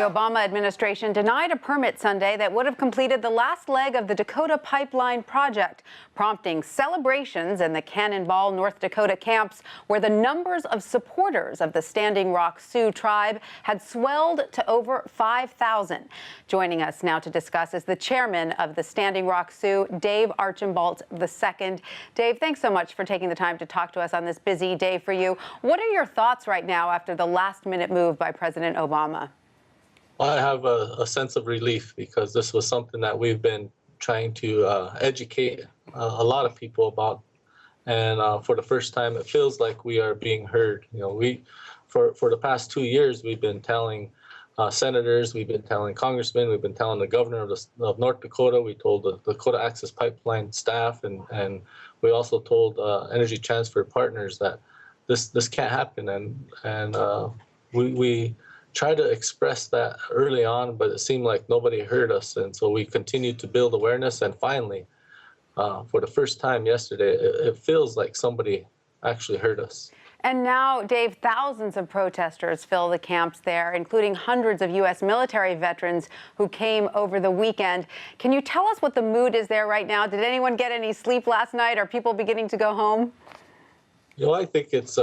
Obama administration denied a permit Sunday that would have completed the last leg of the Dakota pipeline project, prompting celebrations in the Cannonball, North Dakota camps, where the numbers of supporters of the Standing Rock Sioux tribe had swelled to over 5,000. Joining us now to discuss is the chairman of the Standing Rock Sioux, Dave Archambault II. Dave, thanks so much for taking the time to talk to us on this busy day for you. What are your thoughts right now after the last-minute move by President Obama? I have a sense of relief because this was something that we've been trying to educate a lot of people about. And for the first time, it feels like we are being heard. You know, for the past 2 years, we've been telling senators, we've been telling congressmen, we've been telling the governor of North Dakota, we told the Dakota Access pipeline staff, and we also told Energy Transfer partners that this can't happen. And we tried to express that early on, but it seemed like nobody heard us. And so we continued to build awareness. And finally, for the first time yesterday, it feels like somebody actually heard us. And now, Dave, thousands of protesters fill the camps there, including hundreds of U.S. military veterans who came over the weekend. Can you tell us what the mood is there right now? Did anyone get any sleep last night? Are people beginning to go home? You know, I think it's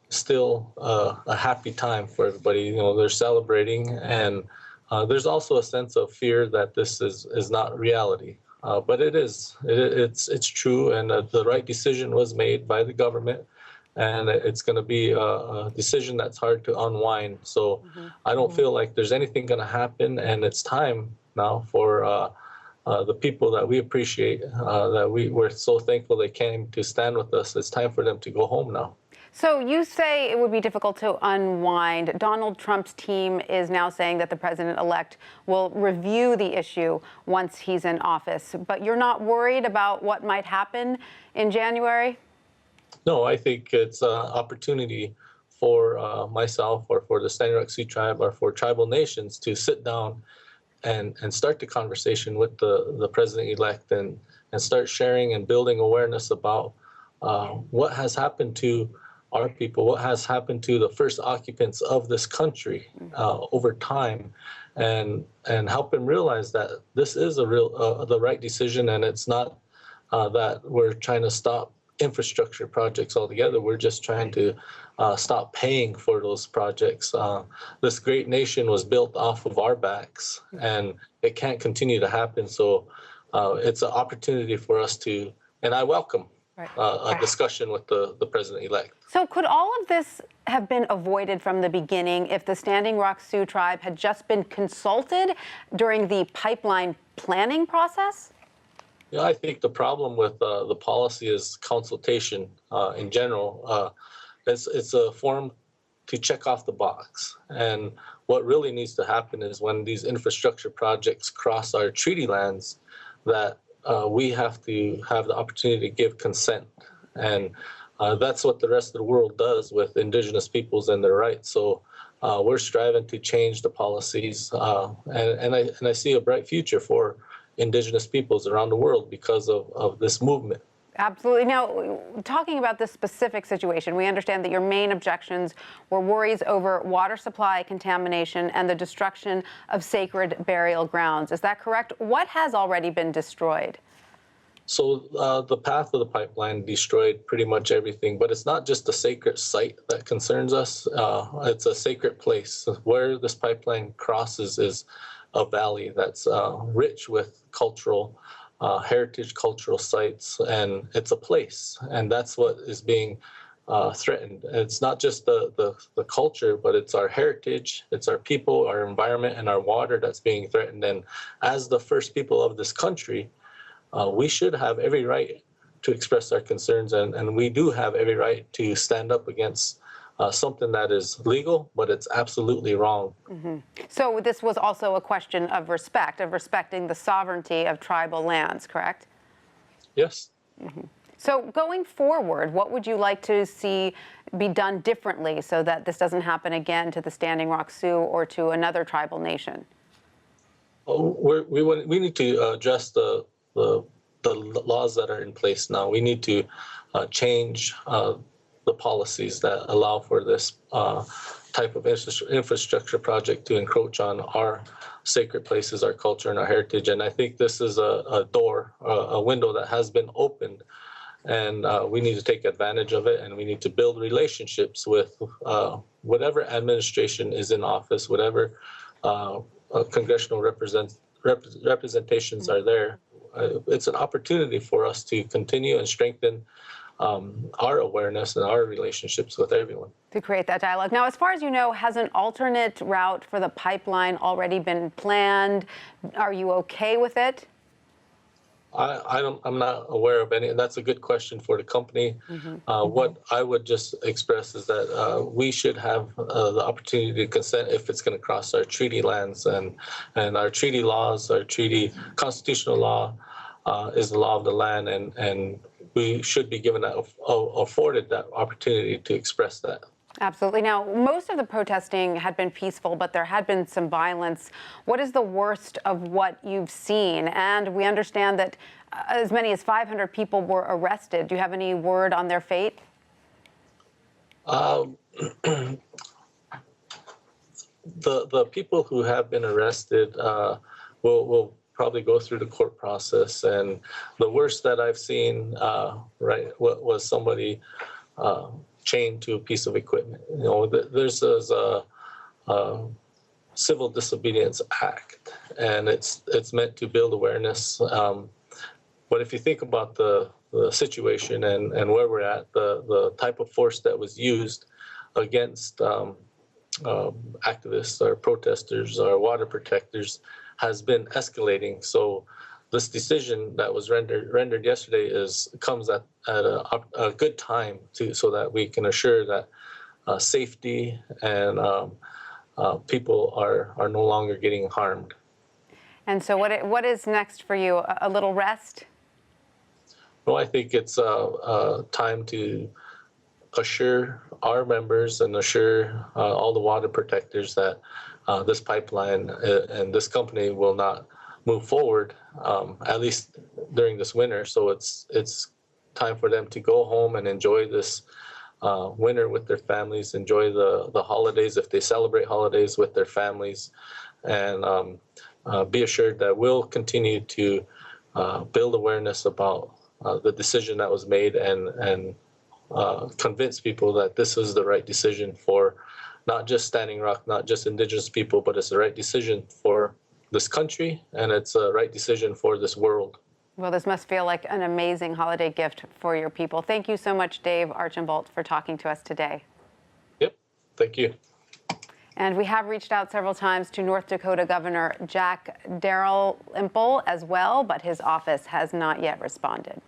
still a happy time for everybody. You know, they're celebrating, and there's also a sense of fear that this is not reality. But it is. It's true, and the right decision was made by the government, and it's going to be a decision that's hard to unwind. So I don't feel like there's anything going to happen, and it's time now for the people that we appreciate, that we're so thankful they came to stand with us. It's time for them to go home now. So you say it would be difficult to unwind. Donald Trump's team is now saying that the president-elect will review the issue once he's in office. But you're not worried about what might happen in January? No, I think it's an opportunity for myself or for the Standing Rock Sioux tribe or for tribal nations to sit down and start the conversation with the president-elect and start sharing and building awareness about what has happened to our people, what has happened to the first occupants of this country over time, and help them realize that this is the right decision, and it's not that we're trying to stop infrastructure projects altogether. We're just trying to stop paying for those projects. This great nation was built off of our backs, and it can't continue to happen. So it's an opportunity for us to, and I welcome a discussion with the president-elect. So could all of this have been avoided from the beginning if the Standing Rock Sioux tribe had just been consulted during the pipeline planning process? Yeah, I think the problem with the policy is consultation in general. It's a form to check off the box. And what really needs to happen is when these infrastructure projects cross our treaty lands, that we have to have the opportunity to give consent. And that's what the rest of the world does with indigenous peoples and their rights. So we're striving to change the policies. And I see a bright future for indigenous peoples around the world because of this movement. Absolutely. Now, talking about this specific situation, we understand that your main objections were worries over water supply contamination and the destruction of sacred burial grounds. Is that correct? What has already been destroyed? So the path of the pipeline destroyed pretty much everything, but it's not just a sacred site that concerns us. It's a sacred place. Where this pipeline crosses is a valley that's rich with cultural heritage, cultural sites, and it's a place, and that's what is being threatened. It's not just the culture, but it's our heritage, it's our people, our environment, and our water that's being threatened. And as the first people of this country, we should have every right to express our concerns, and we do have every right to stand up against something that is legal, but it's absolutely wrong. So this was also a question of respect, of respecting the sovereignty of tribal lands, correct? Yes. So going forward, what would you like to see be done differently so that this doesn't happen again to the Standing Rock Sioux or to another tribal nation? We need to adjust the laws that are in place now. We need to change the policies that allow for this type of infrastructure project to encroach on our sacred places, our culture, and our heritage. And I think this is a door, a window that has been opened, and we need to take advantage of it, and we need to build relationships with whatever administration is in office, whatever congressional representations are there. It's an opportunity for us to continue and strengthen our awareness and our relationships with everyone. To create that dialogue. Now, as far as you know, has an alternate route for the pipeline already been planned? Are you okay with it? I'm not aware of any, and that's a good question for the company. What I would just express is that we should have the opportunity to consent if it's going to cross our treaty lands, and our treaty laws, our treaty constitutional law is the law of the land, and we should be given that, afforded that opportunity to express that. Absolutely. Now, most of the protesting had been peaceful, but there had been some violence. What is the worst of what you've seen? And we understand that as many as 500 people were arrested. Do you have any word on their fate? The people who have been arrested will probably go through the court process, and the worst that I've seen was somebody chained to a piece of equipment. You know, there's a Civil Disobedience Act, and it's meant to build awareness. But if you think about the situation and where we're at, the type of force that was used against activists or protesters or water protectors has been escalating. So this decision that was rendered yesterday comes at a good time so that we can assure that safety and people are no longer getting harmed. And so what is next for you? A little rest? Well, I think it's time to assure our members and assure all the water protectors that this pipeline and this company will not move forward, at least during this winter. So it's time for them to go home and enjoy this winter with their families, enjoy the holidays if they celebrate holidays with their families, and be assured that we'll continue to build awareness about the decision that was made and convince people that this is the right decision for not just Standing Rock, not just Indigenous people, but it's the right decision for this country, and it's a right decision for this world. Well, this must feel like an amazing holiday gift for your people. Thank you so much, Dave Archambault, for talking to us today. Yep, thank you. And we have reached out several times to North Dakota Governor Jack Dalrymple as well, but his office has not yet responded.